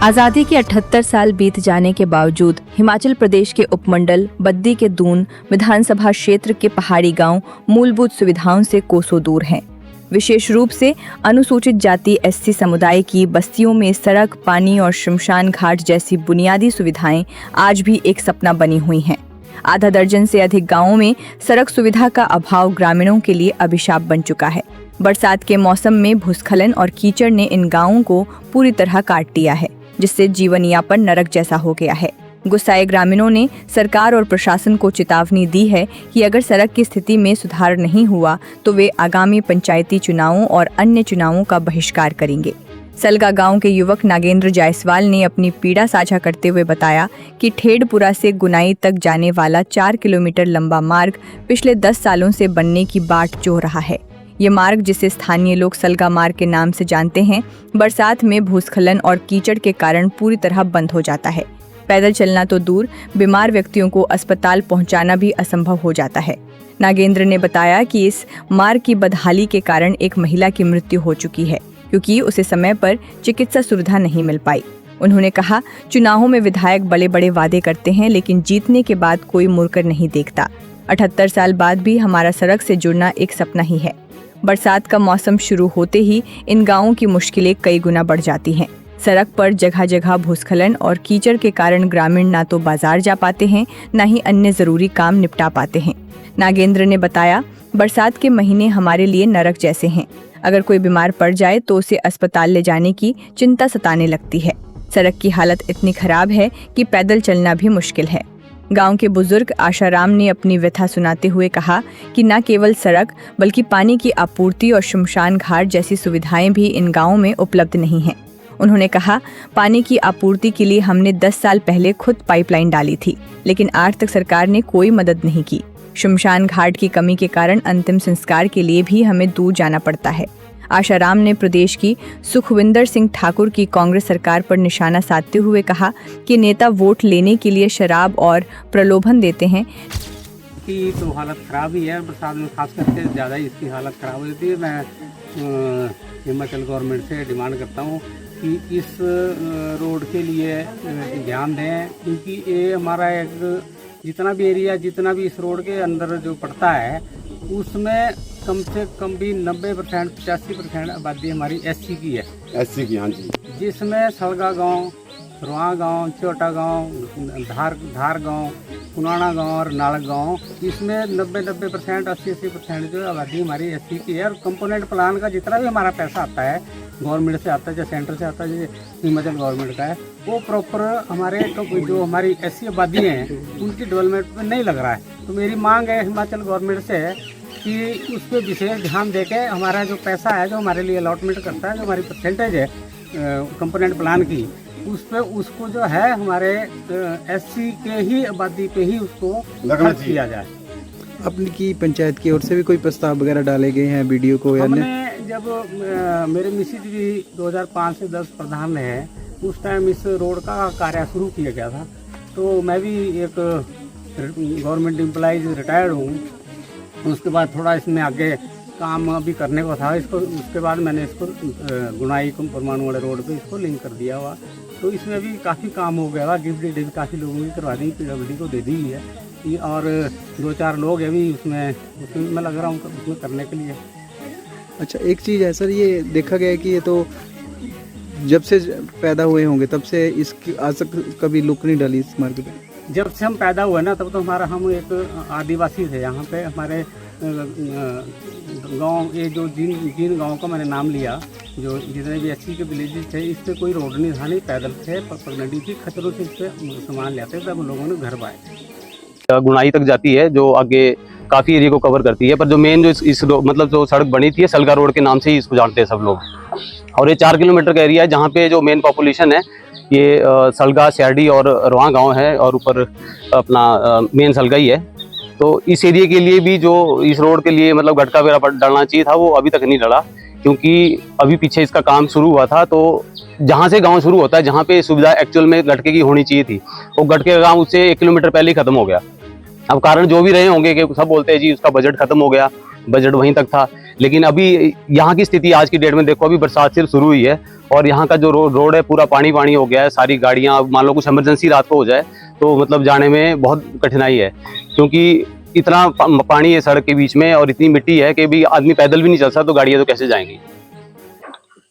आज़ादी के 78 साल बीत जाने के बावजूद हिमाचल प्रदेश के उपमंडल बद्दी के दून विधानसभा क्षेत्र के पहाड़ी गांव मूलभूत सुविधाओं से कोसों दूर हैं। विशेष रूप से अनुसूचित जाति एससी समुदाय की बस्तियों में सड़क, पानी और शमशान घाट जैसी बुनियादी सुविधाएं आज भी एक सपना बनी हुई हैं। आधा दर्जन से अधिक गांवों में सड़क सुविधा का अभाव ग्रामीणों के लिए अभिशाप बन चुका है। बरसात के मौसम में भूस्खलन और कीचड़ ने इन गांवों को पूरी तरह काट दिया है, जिससे जीवन यापन नरक जैसा हो गया है। गुस्साए ग्रामीणों ने सरकार और प्रशासन को चेतावनी दी है कि अगर सड़क की स्थिति में सुधार नहीं हुआ तो वे आगामी पंचायती चुनावों और अन्य चुनावों का बहिष्कार करेंगे। सलगा गांव के युवक नागेंद्र जायसवाल ने अपनी पीड़ा साझा करते हुए बताया कि ठेडपुरा से गुनाई तक जाने वाला 4 किलोमीटर लंबा मार्ग पिछले 10 सालों से बनने की बाट जोह रहा है। ये मार्ग, जिसे स्थानीय लोग सलगा मार्ग के नाम से जानते हैं, बरसात में भूस्खलन और कीचड़ के कारण पूरी तरह बंद हो जाता है। पैदल चलना तो दूर, बीमार व्यक्तियों को अस्पताल पहुंचाना भी असंभव हो जाता है। नागेंद्र ने बताया कि इस मार्ग की बदहाली के कारण एक महिला की मृत्यु हो चुकी है, क्योंकि उसे समय पर चिकित्सा सुविधा नहीं मिल पाई। उन्होंने कहा, चुनावों में विधायक बड़े बड़े वादे करते हैं, लेकिन जीतने के बाद कोई मुड़कर नहीं देखता। 78 साल बाद भी हमारा सड़क से जुड़ना एक सपना ही है। बरसात का मौसम शुरू होते ही इन गांवों की मुश्किलें कई गुना बढ़ जाती हैं। सड़क पर जगह जगह भूस्खलन और कीचड़ के कारण ग्रामीण ना तो बाजार जा पाते हैं, ना ही अन्य जरूरी काम निपटा पाते हैं। नागेंद्र ने बताया, बरसात के महीने हमारे लिए नरक जैसे हैं। अगर कोई बीमार पड़ जाए तो उसे अस्पताल ले जाने की चिंता सताने लगती है। सड़क की हालत इतनी खराब है कि पैदल चलना भी मुश्किल है। गांव के बुजुर्ग आशाराम ने अपनी व्यथा सुनाते हुए कहा कि न केवल सड़क बल्कि पानी की आपूर्ति और शमशान घाट जैसी सुविधाएं भी इन गांवों में उपलब्ध नहीं हैं। उन्होंने कहा, पानी की आपूर्ति के लिए हमने 10 साल पहले खुद पाइपलाइन डाली थी, लेकिन आज तक सरकार ने कोई मदद नहीं की। शमशान घाट की कमी के कारण अंतिम संस्कार के लिए भी हमें दूर जाना पड़ता है। आशाराम ने प्रदेश की सुखविंदर सिंह ठाकुर की कांग्रेस सरकार पर निशाना साधते हुए कहा कि नेता वोट लेने के लिए शराब और प्रलोभन देते हैं। की तो हालत ख़राब ही है, बरसात में खास करके ज़्यादा ही इसकी हालत ख़राब हो जाती है। मैं हिमाचल गवर्नमेंट से डिमांड करता हूँ कि इस रोड के लिए ध्यान दें, क्योंकि ये हमारा एक जितना भी एरिया, जितना भी इस रोड के अंदर जो पड़ता है, उसमें कम से कम भी 90% 85% आबादी हमारी एससी की है। एससी की, हाँ जी। जिसमें सलगा गांव, रुआ गांव, छोटा गांव, धार गांव, पुनाना गांव और नालक गांव, इसमें 90% 80% जो आबादी हमारी एससी की है। और कंपोनेंट प्लान का जितना भी हमारा पैसा आता है, गवर्नमेंट से आता है, चाहे सेंटर से आता है, जैसे हिमाचल गवर्नमेंट का है, वो प्रॉपर हमारे जो हमारी एससी आबादी है उनकी डेवलपमेंट में नहीं लग रहा है। तो मेरी मांग है हिमाचल गवर्नमेंट से कि उस पर विशेष ध्यान देके हमारा जो पैसा है, जो हमारे लिए अलॉटमेंट करता है, जो हमारी परसेंटेज है कंपोनेंट प्लान की, उस पे उसको जो है हमारे एससी के ही आबादी पे ही उसको खर्च किया जाए। अपनी की पंचायत की ओर से भी कोई प्रस्ताव वगैरह डाले गए हैं वीडियो को? हमने जब मेरे मिसिज भी 2005 से 10 प्रधान है, उस टाइम इस रोड का कार्य शुरू किया गया था। तो मैं भी एक गवर्नमेंट एम्प्लॉइज रिटायर्ड हूँ। उसके बाद थोड़ा इसमें आगे काम अभी करने को था इसको, उसके बाद मैंने इसको गुनाई परमाणु वाले रोड पे इसको लिंक कर दिया हुआ। तो इसमें भी काफ़ी काम हो गया हुआ। गिफ्ट डीड भी काफ़ी लोगों की करवा दी, PWD को दे दी है, और 2-4 लोग हैं भी उसमें मैं लग रहा हूँ उसमें करने के लिए। अच्छा, एक चीज़ है सर, ये देखा गया है कि ये तो जब से पैदा हुए होंगे तब से इसकी आज तक कभी लुक नहीं डाली इस मार्ग पे। जब से हम पैदा हुए ना, तब तो हम एक आदिवासी थे यहाँ पे। हमारे गांव, ये जो जिन गांव का मैंने नाम लिया, जो जितने भी एससी के विलेजेस थे, इस पर कोई रोड नहीं था, नहीं पैदल थे, पगडंडी थी, खच्चरों से इस पर सामान लेते थे। हम लोगों ने घर पाए। गुनाई तक जाती है, जो आगे काफ़ी एरिया को कवर करती है, पर जो मेन जो इस मतलब जो सड़क बनी थी, सलगा रोड के नाम से ही इसको जानते हैं सब लोग। और ये 4 किलोमीटर का एरिया है, जहाँ पे जो मेन पॉपुलेशन है ये सलगा, सैडी और रुआ गांव है, और ऊपर अपना मेन सलगा ही है। तो इस एरिया के लिए भी जो इस रोड के लिए मतलब गटका वगैरह डालना चाहिए था, वो अभी तक नहीं डला, क्योंकि अभी पीछे इसका काम शुरू हुआ था। तो जहाँ से गांव शुरू होता है, जहाँ पे सुविधा एक्चुअल में गटके की होनी चाहिए थी, वो गटके का काम उससे 1 किलोमीटर पहले ही खत्म हो गया। अब कारण जो भी रहे होंगे कि सब बोलते हैं जी उसका बजट खत्म हो गया, बजट वहीं तक था, लेकिन अभी यहाँ की स्थिति आज की डेट में देखो, अभी बरसात सिर्फ शुरू हुई है और यहाँ का जो रोड है पूरा पानी पानी हो गया है। सारी गाड़ियाँ, मान लो कुछ इमरजेंसी रात को हो जाए तो मतलब जाने में बहुत कठिनाई है, क्योंकि इतना पानी है सड़क के बीच में और इतनी मिट्टी है कि भी आदमी पैदल भी नहीं चल सकता, तो गाड़ियाँ तो कैसे जाएंगी।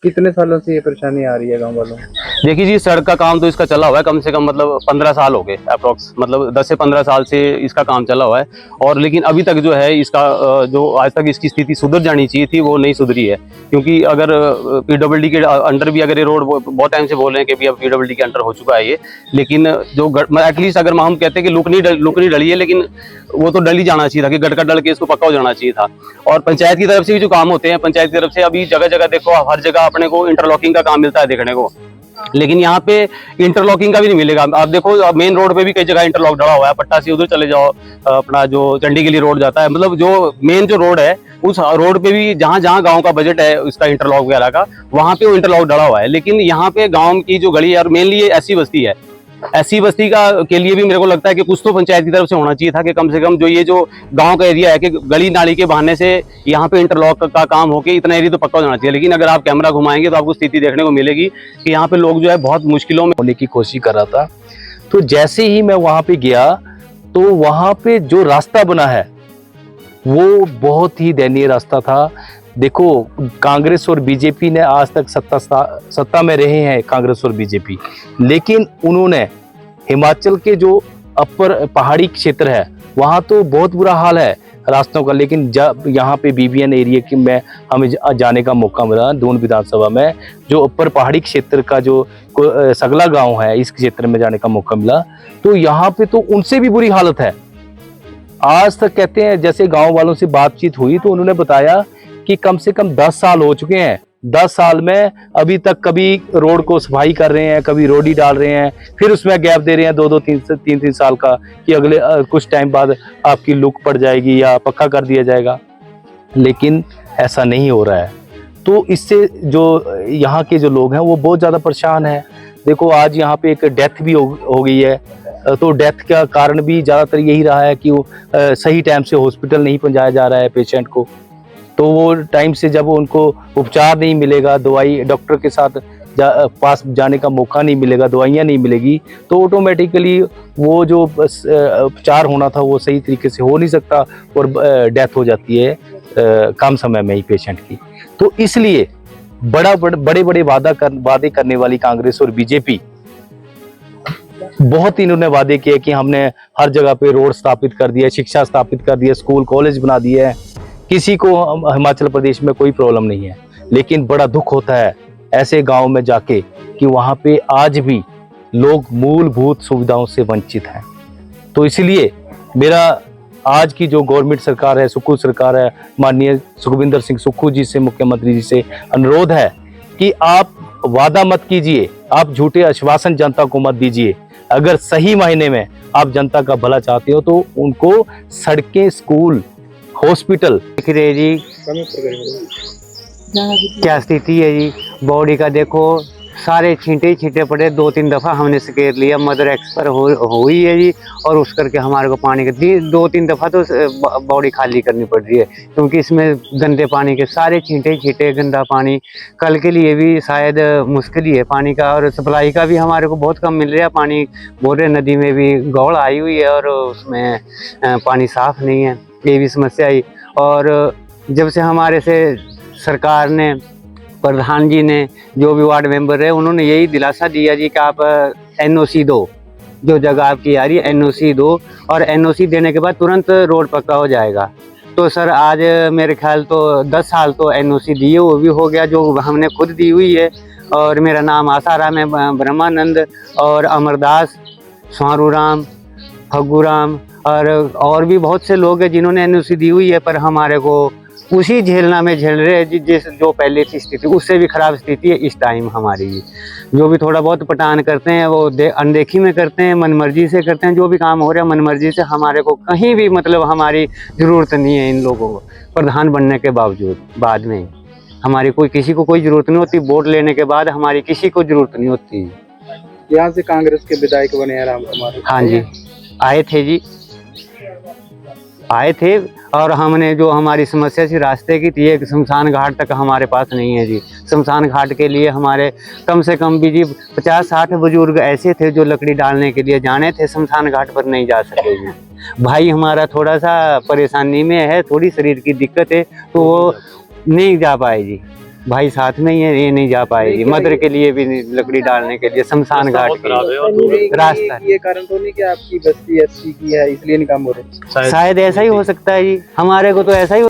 कितने सालों से ये परेशानी आ रही है गांव वालों? देखिए जी, सड़क का काम तो इसका चला हुआ है कम से कम मतलब 15 साल हो गए अप्रोक्स, मतलब 10 से 15 साल से इसका काम चला हुआ है। और लेकिन अभी तक जो है इसका जो आज तक इसकी स्थिति सुधर जानी चाहिए थी वो नहीं सुधरी है, क्योंकि अगर पीडब्ल्यूडी के अंडर भी अगर ये रोड बहुत टाइम से बोल रहे हैं कि भी अब पीडब्ल्यूडी के अंडर हो चुका है ये, लेकिन जो एटलीस्ट अगर हम कहते हैं कि लुक नहीं डली है, लेकिन वो तो डल ही जाना चाहिए था कि गटका डल के इसको पक्का हो जाना चाहिए था। और पंचायत की तरफ से भी जो काम होते हैं, पंचायत की तरफ से अभी जगह जगह देखो, हर जगह अपने को इंटरलॉकिंग का काम मिलता है देखने को, लेकिन यहाँ पे इंटरलॉकिंग का भी नहीं मिलेगा। आप देखो मेन रोड पे भी कई जगह इंटरलॉक डला हुआ है, पट्टा से उधर चले जाओ, अपना जो चंडी के लिए रोड जाता है, मतलब जो मेन जो रोड है उस रोड पे भी जहाँ जहाँ गांव का बजट है उसका इंटरलॉक वगैरह का, वहाँ पे वो इंटरलॉक डला हुआ है। लेकिन यहाँ पे गाँव की जो गली है, और मेनली ये ऐसी बस्ती है, ऐसी बस्ती का के लिए भी मेरे को लगता है कि कुछ तो पंचायत की तरफ से होना चाहिए था कि कम से कम जो ये जो गांव का एरिया है कि गली नाली के बहाने से यहाँ पे इंटरलॉक का काम होके इतना एरिया तो पक्का हो जाना चाहिए। लेकिन अगर आप कैमरा घुमाएंगे तो आपको स्थिति देखने को मिलेगी कि यहाँ पे लोग जो है बहुत मुश्किलों में होने की कोशिश कर रहा था। तो जैसे ही मैं वहां पे गया तो वहां पे जो रास्ता बना है वो बहुत ही दयनीय रास्ता था। देखो, कांग्रेस और बीजेपी ने आज तक सत्ता में रहे हैं, कांग्रेस और बीजेपी, लेकिन उन्होंने हिमाचल के जो अपर पहाड़ी क्षेत्र है वहाँ तो बहुत बुरा हाल है रास्तों का, लेकिन जब यहाँ पे बीबीएन एरिया में हमें जाने का मौका मिला दून विधानसभा में, जो ऊपर पहाड़ी क्षेत्र का जो सगला गांव है, इस क्षेत्र में जाने का मौका मिला, तो यहाँ पे तो उनसे भी बुरी हालत है। आज तक कहते हैं, जैसे गांव वालों से बातचीत हुई तो उन्होंने बताया कि कम से कम 10 साल हो चुके हैं, 10 साल में अभी तक कभी रोड को सफाई कर रहे हैं, कभी रोडी डाल रहे हैं, फिर उसमें गैप दे रहे हैं 2-2 3-3 साल का कि अगले कुछ टाइम बाद आपकी लुक पड़ जाएगी या पक्का कर दिया जाएगा, लेकिन ऐसा नहीं हो रहा है। तो इससे जो यहाँ के जो लोग हैं वो बहुत ज़्यादा परेशान हैं। देखो, आज यहाँ पे एक डेथ भी हो गई है, तो डेथ का कारण भी ज़्यादातर यही रहा है कि वो सही टाइम से हॉस्पिटल नहीं पहुँचाया जा रहा है पेशेंट को, तो वो टाइम से जब उनको उपचार नहीं मिलेगा, दवाई डॉक्टर के साथ पास जाने का मौका नहीं मिलेगा, दवाइयाँ नहीं मिलेगी, तो ऑटोमेटिकली वो जो उपचार होना था वो सही तरीके से हो नहीं सकता और डेथ हो जाती है कम समय में ही पेशेंट की। तो इसलिए बड़े बड़े वादे करने वाली कांग्रेस और बीजेपी, बहुत इन्होंने वादे किए कि हमने हर जगह पे रोड स्थापित कर दिया, शिक्षा स्थापित कर दिया, स्कूल कॉलेज बना दिए हैं, किसी को हिमाचल प्रदेश में कोई प्रॉब्लम नहीं है। लेकिन बड़ा दुख होता है ऐसे गांव में जाके कि वहां पे आज भी लोग मूलभूत सुविधाओं से वंचित हैं। तो इसलिए मेरा आज की जो गवर्नमेंट सरकार है, सुक्खू सरकार है, माननीय सुखविंदर सिंह सुक्खू जी से, मुख्यमंत्री जी से अनुरोध है कि आप वादा मत कीजिए, आप झूठे आश्वासन जनता को मत दीजिए। अगर सही मायने में आप जनता का भला चाहते हो तो उनको सड़कें, स्कूल, हॉस्पिटल देख रहे जी क्या स्थिति है जी। बॉडी का देखो, सारे छींटे पड़े, 2-3 दफ़ा हमने स्केर लिया, मदर एक्सपर हुई है जी, और उस करके हमारे को पानी के 2-3 दफ़ा तो बॉडी खाली करनी पड़ रही है, क्योंकि इसमें गंदे पानी के सारे छींटे गंदा पानी, कल के लिए भी शायद मुश्किल ही है पानी का, और सप्लाई का भी हमारे को बहुत कम मिल रहा है पानी। बोरे नदी में भी गौड़ आई हुई है और उसमें पानी साफ़ नहीं है, ये भी समस्या आई। और जब से हमारे से सरकार ने, प्रधान जी ने, जो भी वार्ड मेंबर है, उन्होंने यही दिलासा दिया जी कि आप एनओसी दो, जो जगह आपकी आ रही है एनओसी दो, और एनओसी देने के बाद तुरंत रोड पक्का हो जाएगा। तो सर आज मेरे ख्याल तो 10 साल तो एनओसी दिए, वो भी हो गया जो हमने खुद दी हुई है। और मेरा नाम आसाराम है, ब्रह्मानंद और अमरदास, स्वारू राम, फग्गू राम और भी बहुत से लोग हैं जिन्होंने एनओसी दी हुई है, पर हमारे को उसी झेलना में झेल रहे हैं जिस जो पहले की स्थिति, उससे भी ख़राब स्थिति है इस टाइम हमारी। जो भी थोड़ा बहुत पटान करते हैं वो अनदेखी में करते हैं, मनमर्जी से करते हैं, जो भी काम हो रहा है मनमर्जी से। हमारे को कहीं भी मतलब हमारी ज़रूरत नहीं है इन लोगों को, प्रधान बनने के बावजूद बाद में हमारी किसी को कोई ज़रूरत नहीं होती, वोट लेने के बाद हमारी किसी को ज़रूरत नहीं होती। यहाँ से कांग्रेस के विधायक बने हैं राम कुमार। हाँ जी, आए थे जी। आए थे और हमने जो हमारी समस्या थी रास्ते की थी, एक शमशान घाट तक हमारे पास नहीं है जी। शमशान घाट के लिए हमारे कम से कम भी जी 50-60 बुजुर्ग ऐसे थे जो लकड़ी डालने के लिए जाने थे, शमशान घाट पर नहीं जा सके जी। भाई हमारा थोड़ा सा परेशानी में है, थोड़ी शरीर की दिक्कत है, तो वो नहीं जा पाए जी। भाई साथ में ही है, ये नहीं जा पाए जी। मदर के लिए भी लकड़ी डालने के लिए शमशान घाट के लिए रास्ता। ये कारण तो नहीं कि आपकी बस्ती 80 की है इसलिए नहीं काम हो रहे? शायद ऐसा ही हो सकता है जी, हमारे को तो ऐसा ही